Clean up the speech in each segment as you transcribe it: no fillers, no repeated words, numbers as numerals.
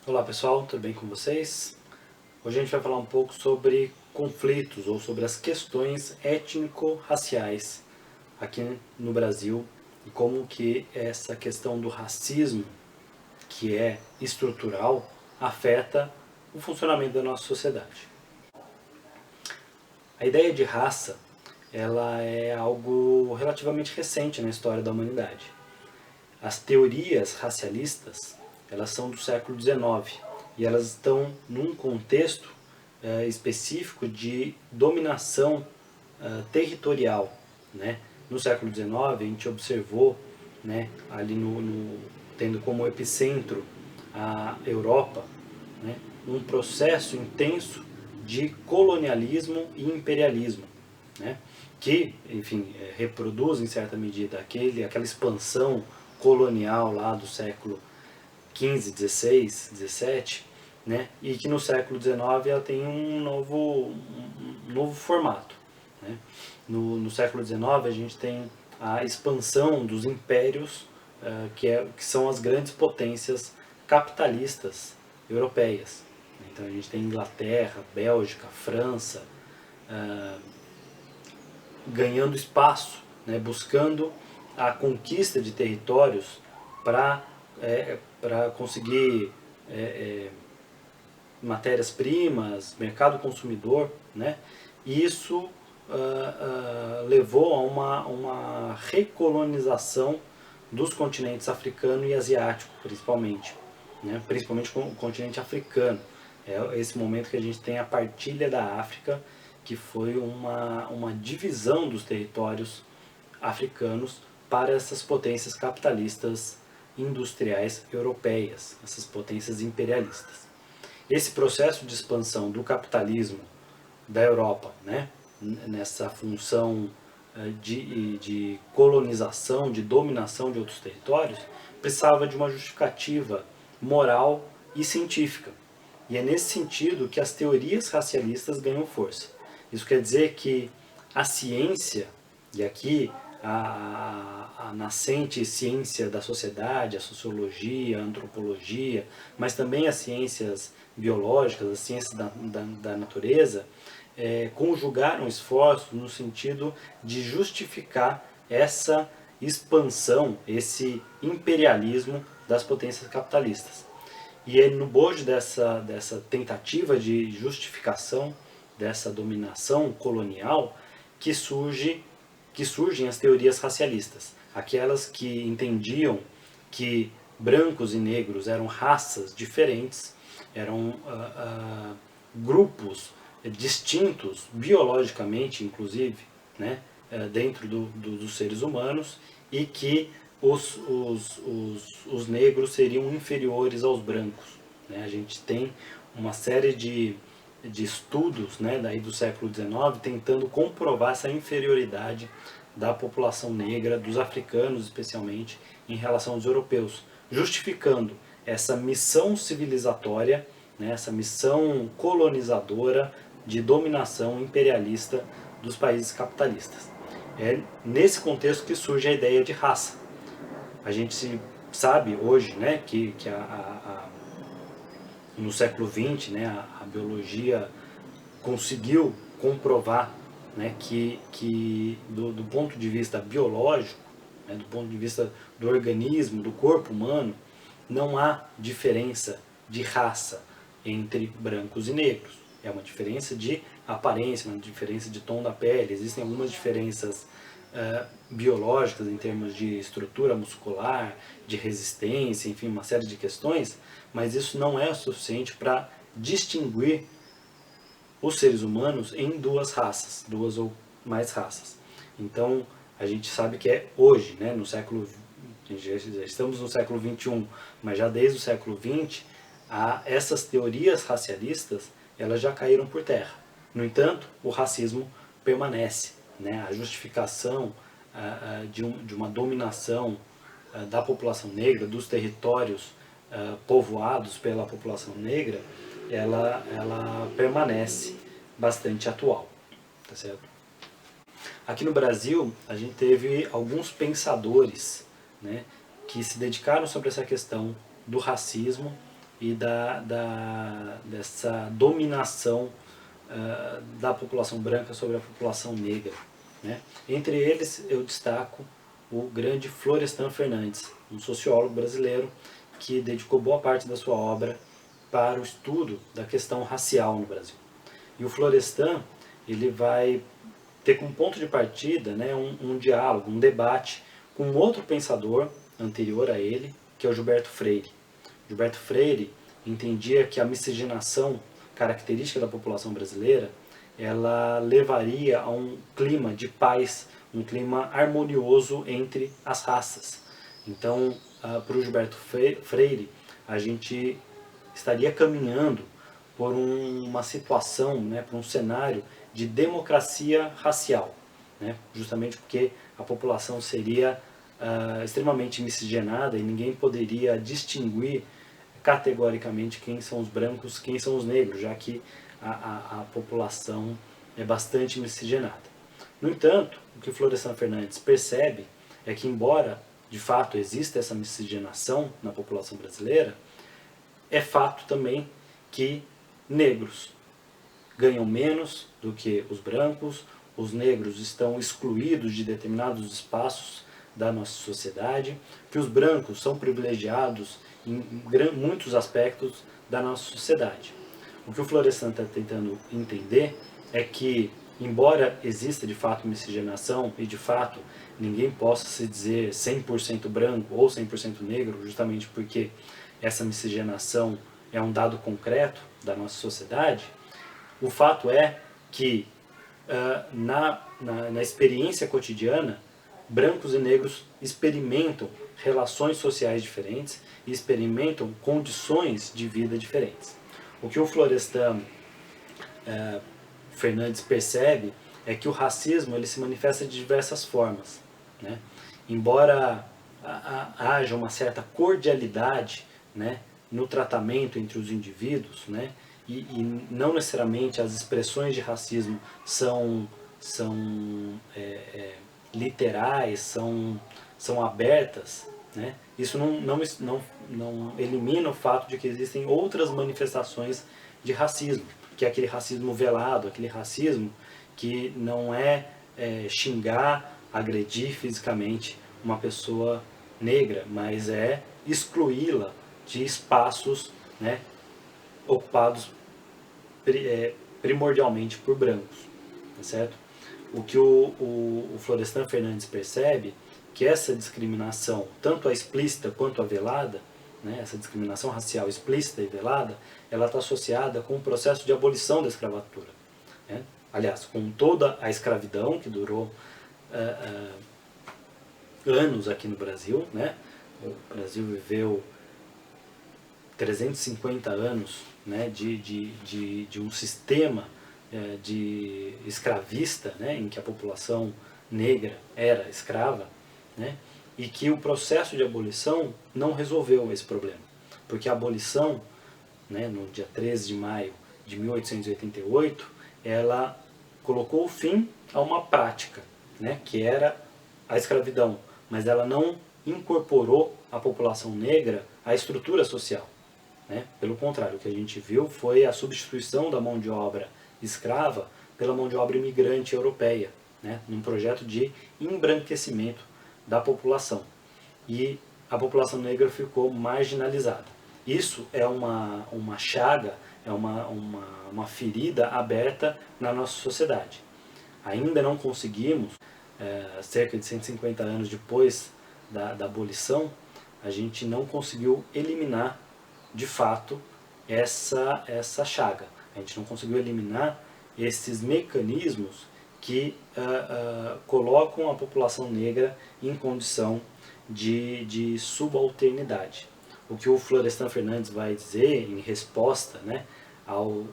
Olá pessoal, tudo bem com vocês? Hoje a gente vai falar um pouco sobre conflitos ou sobre as questões étnico-raciais aqui no Brasil e como que essa questão do racismo, que é estrutural, afeta o funcionamento da nossa sociedade. A ideia de raça, ela é algo relativamente recente na história da humanidade. As teorias racialistas, elas são do século XIX e elas estão num contexto específico de dominação territorial, né? No século XIX a gente observou, né, ali tendo como epicentro a Europa, né, um processo intenso de colonialismo e imperialismo, né, que, enfim, reproduz em certa medida aquela expansão colonial lá do século XV, XVI, XVII, né, e que no século XIX ela tem um novo formato. Né. No século XIX a gente tem a expansão dos impérios, que são as grandes potências capitalistas europeias. Então a gente tem Inglaterra, Bélgica, França, ganhando espaço, né, buscando a conquista de territórios para conseguir matérias-primas, mercado consumidor, né? E isso levou a uma recolonização dos continentes africano e asiático, principalmente, né? Principalmente o continente africano. É esse momento que a gente tem a partilha da África, que foi uma divisão dos territórios africanos para essas potências capitalistas industriais europeias, essas potências imperialistas. Esse processo de expansão do capitalismo da Europa, né, nessa função de colonização, de dominação de outros territórios, precisava de uma justificativa moral e científica. E é nesse sentido que as teorias racialistas ganham força. Isso quer dizer que a ciência, e aqui a nascente ciência da sociedade, a sociologia, a antropologia, mas também as ciências biológicas, as ciências da natureza, conjugaram esforços no sentido de justificar essa expansão, esse imperialismo das potências capitalistas. E é no bojo dessa tentativa de justificação dessa dominação colonial que surgem as teorias racialistas, aquelas que entendiam que brancos e negros eram raças diferentes, eram grupos distintos biologicamente, inclusive, né, dentro dos seres humanos, e que os negros seriam inferiores aos brancos. Né? A gente tem uma série de estudos, né, daí do século XIX tentando comprovar essa inferioridade da população negra, dos africanos especialmente, em relação aos europeus, justificando essa missão civilizatória, né, essa missão colonizadora de dominação imperialista dos países capitalistas. É nesse contexto que surge a ideia de raça. A gente sabe hoje, né, que no século XX, né, a biologia conseguiu comprovar, né, que do ponto de vista biológico, né, do ponto de vista do organismo, do corpo humano, não há diferença de raça entre brancos e negros. É uma diferença de aparência, uma diferença de tom da pele. Existem algumas diferenças biológicas em termos de estrutura muscular, de resistência, enfim, uma série de questões, mas isso não é o suficiente para distinguir os seres humanos em duas raças, duas ou mais raças. Então, a gente sabe que é hoje, né, no século, já estamos no século XXI, mas já desde o século XX, essas teorias racialistas, elas já caíram por terra. No entanto, o racismo permanece, né? A justificação de uma dominação da população negra, dos territórios povoados pela população negra, ela permanece bastante atual, tá certo? Aqui no Brasil, a gente teve alguns pensadores, né, que se dedicaram sobre essa questão do racismo e dessa dominação da população branca sobre a população negra, né? Entre eles, eu destaco o grande Florestan Fernandes, um sociólogo brasileiro que dedicou boa parte da sua obra para o estudo da questão racial no Brasil. E o Florestan, ele vai ter como ponto de partida, né, um diálogo, um debate com outro pensador anterior a ele, que é o Gilberto Freire. Gilberto Freire entendia que a miscigenação característica da população brasileira, ela levaria a um clima de paz, um clima harmonioso entre as raças. Então, para o Gilberto Freire, a gente estaria caminhando por uma situação, né, por um cenário de democracia racial, né, justamente porque a população seria extremamente miscigenada e ninguém poderia distinguir categoricamente quem são os brancos, quem são os negros, já que a população é bastante miscigenada. No entanto, o que Florestan Fernandes percebe é que, embora de fato exista essa miscigenação na população brasileira, é fato também que negros ganham menos do que os brancos, os negros estão excluídos de determinados espaços da nossa sociedade, que os brancos são privilegiados em muitos aspectos da nossa sociedade. O que o Florestan está tentando entender é que, embora exista de fato miscigenação e de fato ninguém possa se dizer 100% branco ou 100% negro, justamente porque essa miscigenação é um dado concreto da nossa sociedade, o fato é que na experiência cotidiana, brancos e negros experimentam relações sociais diferentes e experimentam condições de vida diferentes. O que o Florestan Fernandes percebe é que o racismo ele se manifesta de diversas formas, né? Embora haja uma certa cordialidade, né, no tratamento entre os indivíduos, né, e não necessariamente as expressões de racismo são literais, são abertas, né? Isso não elimina o fato de que existem outras manifestações de racismo, que é aquele racismo velado, aquele racismo que não é xingar, agredir fisicamente uma pessoa negra, mas é excluí-la de espaços, né, ocupados primordialmente por brancos, tá certo? O que o Florestan Fernandes percebe que essa discriminação, tanto a explícita quanto a velada, né, essa discriminação racial explícita e velada, ela está associada com o processo de abolição da escravatura, né? Aliás, com toda a escravidão que durou anos aqui no Brasil, né? O Brasil viveu 350 anos, né, de um sistema de escravista, né, em que a população negra era escrava, né, e que o processo de abolição não resolveu esse problema, porque a abolição, né, no dia 13 de maio de 1888, ela colocou fim a uma prática, né, que era a escravidão, mas ela não incorporou a população negra à estrutura social, né? Pelo contrário, o que a gente viu foi a substituição da mão de obra escrava pela mão de obra imigrante europeia, né? Num projeto de embranquecimento da população. E a população negra ficou marginalizada. Isso é uma chaga, é uma ferida aberta na nossa sociedade. Ainda não conseguimos, cerca de 150 anos depois da abolição, a gente não conseguiu eliminar de fato essa chaga. A gente não conseguiu eliminar esses mecanismos que colocam a população negra em condição de subalternidade. O que o Florestan Fernandes vai dizer em resposta, né, ao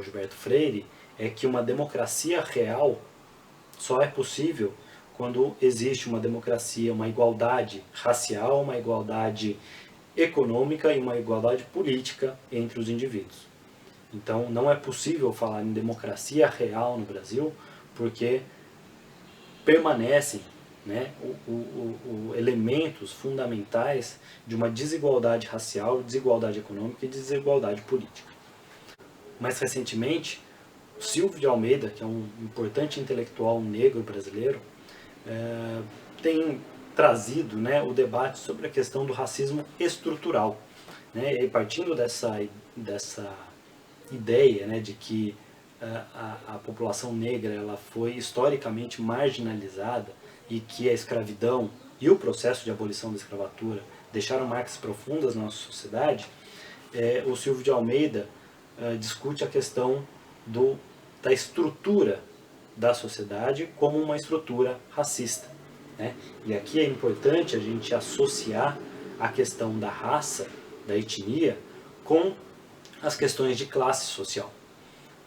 Gilberto Freire é que uma democracia real só é possível quando existe uma democracia, uma igualdade racial, uma igualdade econômica e uma igualdade política entre os indivíduos. Então não é possível falar em democracia real no Brasil porque permanecem, né, elementos fundamentais de uma desigualdade racial, desigualdade econômica e desigualdade política. Mais recentemente, Silvio de Almeida, que é um importante intelectual negro brasileiro, tem trazido, né, o debate sobre a questão do racismo estrutural, né, e partindo dessa ideia, né, de que a população negra ela foi historicamente marginalizada e que a escravidão e o processo de abolição da escravatura deixaram marcas profundas na nossa sociedade, o Silvio de Almeida discute a questão da estrutura da sociedade como uma estrutura racista, né? E aqui é importante a gente associar a questão da raça, da etnia, com as questões de classe social.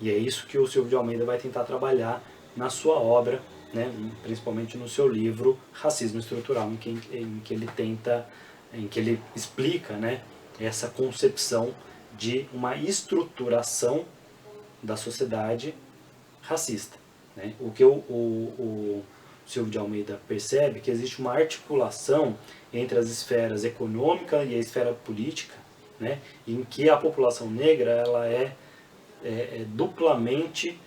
E é isso que o Silvio de Almeida vai tentar trabalhar na sua obra, né, principalmente no seu livro Racismo Estrutural, em que ele explica, né, essa concepção de uma estruturação da sociedade racista, né? O que o Silvio de Almeida percebe que existe uma articulação entre as esferas econômica e a esfera política, né, em que a população negra ela é duplamente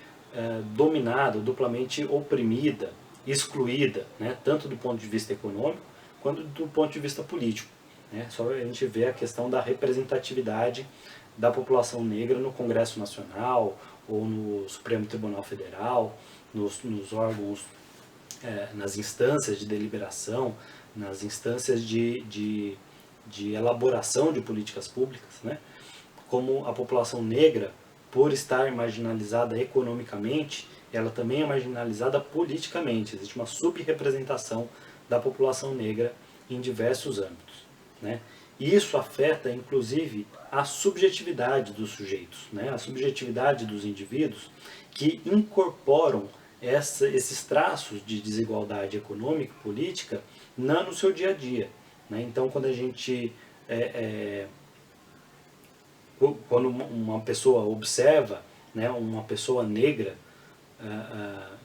dominada, duplamente oprimida, excluída, né, tanto do ponto de vista econômico quanto do ponto de vista político, né? Só a gente vê a questão da representatividade da população negra no Congresso Nacional ou no Supremo Tribunal Federal, nos órgãos, nas instâncias de deliberação, nas instâncias de elaboração de políticas públicas, né? Como a população negra, por estar marginalizada economicamente, ela também é marginalizada politicamente. Existe uma subrepresentação da população negra em diversos âmbitos, né? E isso afeta, inclusive, a subjetividade dos sujeitos, né? A subjetividade dos indivíduos que incorporam esses traços de desigualdade econômica e política no seu dia a dia, né? Então, quando a gente quando uma pessoa observa, né, uma pessoa negra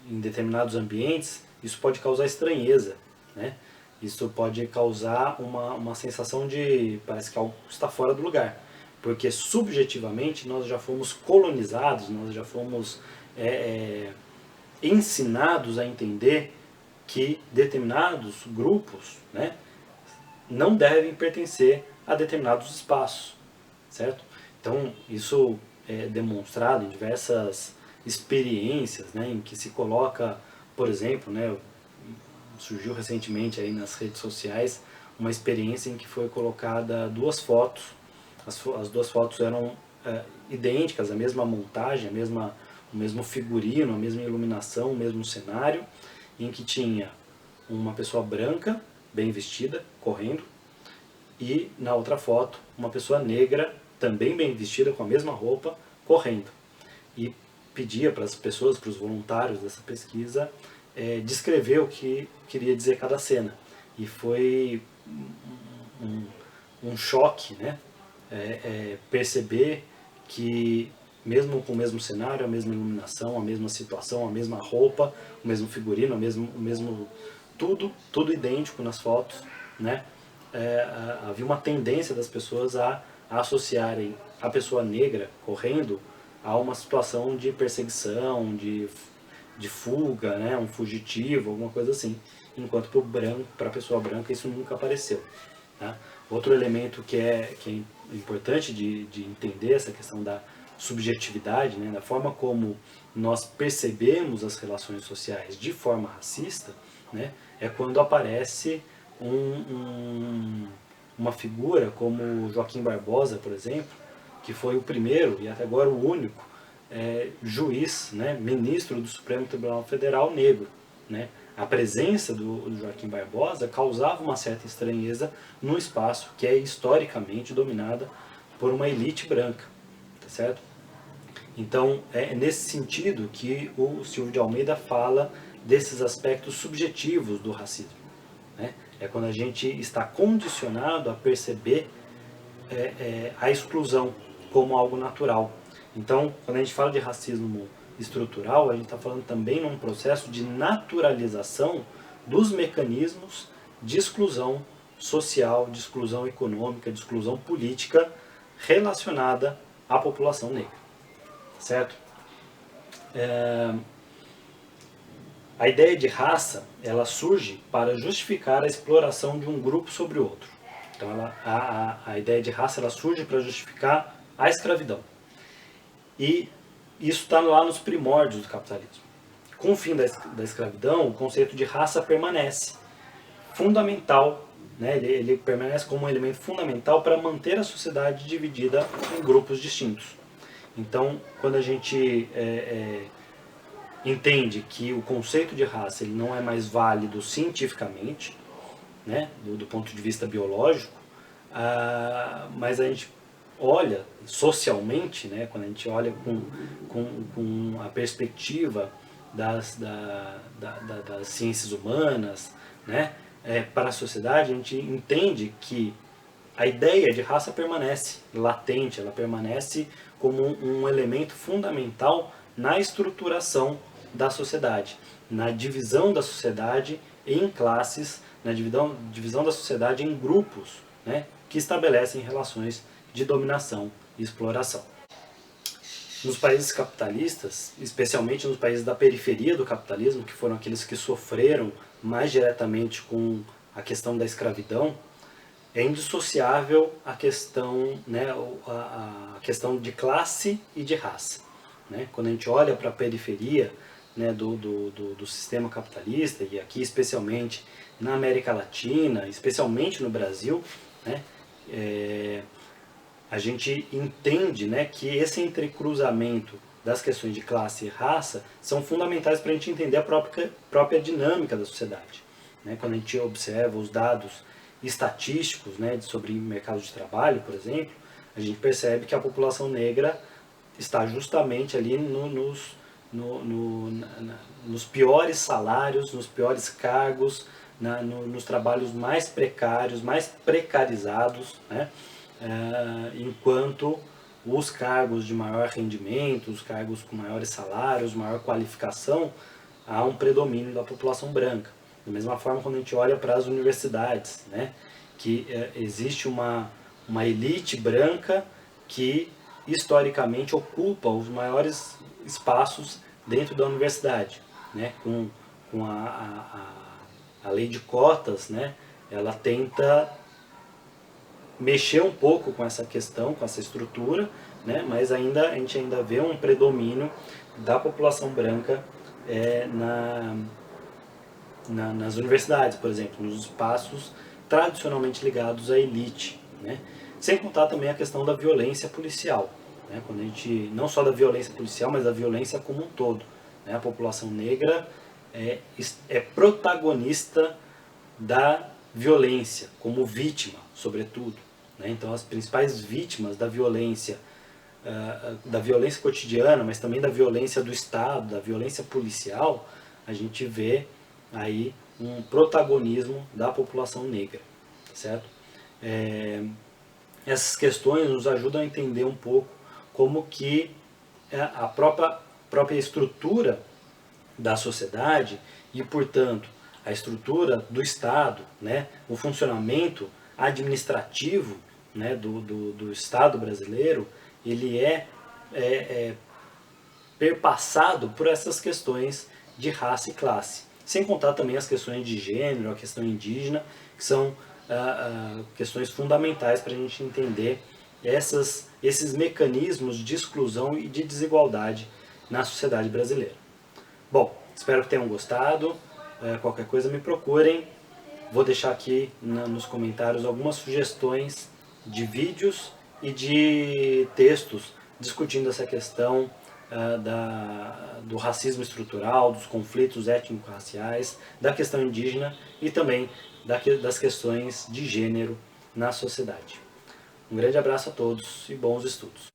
em determinados ambientes, isso pode causar estranheza, né? Isso pode causar uma sensação de parece que algo está fora do lugar, porque subjetivamente nós já fomos colonizados, nós já fomos ensinados a entender que determinados grupos, né, não devem pertencer a determinados espaços, certo? Então, isso é demonstrado em diversas experiências, né, em que se coloca, por exemplo, né, surgiu recentemente aí nas redes sociais uma experiência em que foi colocada duas fotos, as duas fotos eram idênticas, a mesma montagem, o mesmo figurino, a mesma iluminação, o mesmo cenário, em que tinha uma pessoa branca, bem vestida, correndo, e na outra foto uma pessoa negra, também bem vestida, com a mesma roupa, correndo. E pedia para as pessoas, para os voluntários dessa pesquisa, descrever o que queria dizer cada cena. E foi um choque, né? Perceber que, mesmo com o mesmo cenário, a mesma iluminação, a mesma situação, a mesma roupa, o mesmo figurino, o mesmo tudo idêntico nas fotos, né? Havia uma tendência das pessoas a associarem a pessoa negra correndo a uma situação de perseguição, de fuga, né, um fugitivo, alguma coisa assim, enquanto para a pessoa branca isso nunca apareceu, tá? Outro elemento que é importante de entender essa questão da subjetividade, né, da forma como nós percebemos as relações sociais de forma racista, né, é quando aparece uma figura como Joaquim Barbosa, por exemplo, que foi o primeiro e até agora o único juiz, né, ministro do Supremo Tribunal Federal negro, né? A presença do Joaquim Barbosa causava uma certa estranheza num espaço que é historicamente dominada por uma elite branca, tá certo? Então, é nesse sentido que o Silvio de Almeida fala desses aspectos subjetivos do racismo, né? É quando a gente está condicionado a perceber a exclusão como algo natural. Então, quando a gente fala de racismo estrutural, a gente está falando também num processo de naturalização dos mecanismos de exclusão social, de exclusão econômica, de exclusão política relacionada à população negra, certo? A ideia de raça, ela surge para justificar a exploração de um grupo sobre o outro. Então a ideia de raça, ela surge para justificar a escravidão. E isso está lá nos primórdios do capitalismo. Com o fim da escravidão, o conceito de raça permanece fundamental, né? Ele permanece como um elemento fundamental para manter a sociedade dividida em grupos distintos. Então, quando a gente entende que o conceito de raça ele não é mais válido cientificamente, né, do ponto de vista biológico, mas a gente olha socialmente, né, quando a gente olha com a perspectiva das ciências humanas, né, para a sociedade, a gente entende que a ideia de raça permanece latente, ela permanece como um elemento fundamental na estruturação da sociedade, na divisão da sociedade em classes, na divisão da sociedade em grupos, né, que estabelecem relações de dominação e exploração. Nos países capitalistas, especialmente nos países da periferia do capitalismo, que foram aqueles que sofreram mais diretamente com a questão da escravidão, é indissociável a questão, né, a questão de classe e de raça. Né? Quando a gente olha para a periferia, né, do sistema capitalista, e aqui especialmente na América Latina, especialmente no Brasil, né, a gente entende, né, que esse entrecruzamento das questões de classe e raça são fundamentais para a gente entender a própria dinâmica da sociedade. Né? Quando a gente observa os dados estatísticos, né, sobre mercado de trabalho, por exemplo, a gente percebe que a população negra está justamente ali nos piores salários, nos piores cargos, nos trabalhos mais precários, mais precarizados, né? Enquanto os cargos de maior rendimento, os cargos com maiores salários, maior qualificação, há um predomínio da população branca. Da mesma forma, quando a gente olha para as universidades, né, que existe uma elite branca que historicamente ocupa os maiores espaços dentro da universidade, né, com a lei de cotas, né, ela tenta mexer um pouco com essa questão, com essa estrutura, né, mas a gente ainda vê um predomínio da população branca nas universidades, por exemplo, nos espaços tradicionalmente ligados à elite, né? Sem contar também a questão da violência policial, né? Quando a gente, não só da violência policial, mas da violência como um todo, né? A população negra é protagonista da violência, como vítima, sobretudo, né? Então as principais vítimas da violência cotidiana, mas também da violência do Estado, da violência policial, a gente vê aí um protagonismo da população negra, certo? Essas questões nos ajudam a entender um pouco como que a própria estrutura da sociedade e, portanto, a estrutura do Estado, né, o funcionamento administrativo, né, do Estado brasileiro, ele é perpassado por essas questões de raça e classe. Sem contar também as questões de gênero, a questão indígena, que são questões fundamentais para a gente entender esses mecanismos de exclusão e de desigualdade na sociedade brasileira. Bom, espero que tenham gostado. Qualquer coisa me procurem. Vou deixar aqui nos comentários algumas sugestões de vídeos e de textos discutindo essa questão do racismo estrutural, dos conflitos étnico-raciais, da questão indígena e também das questões de gênero na sociedade. Um grande abraço a todos e bons estudos.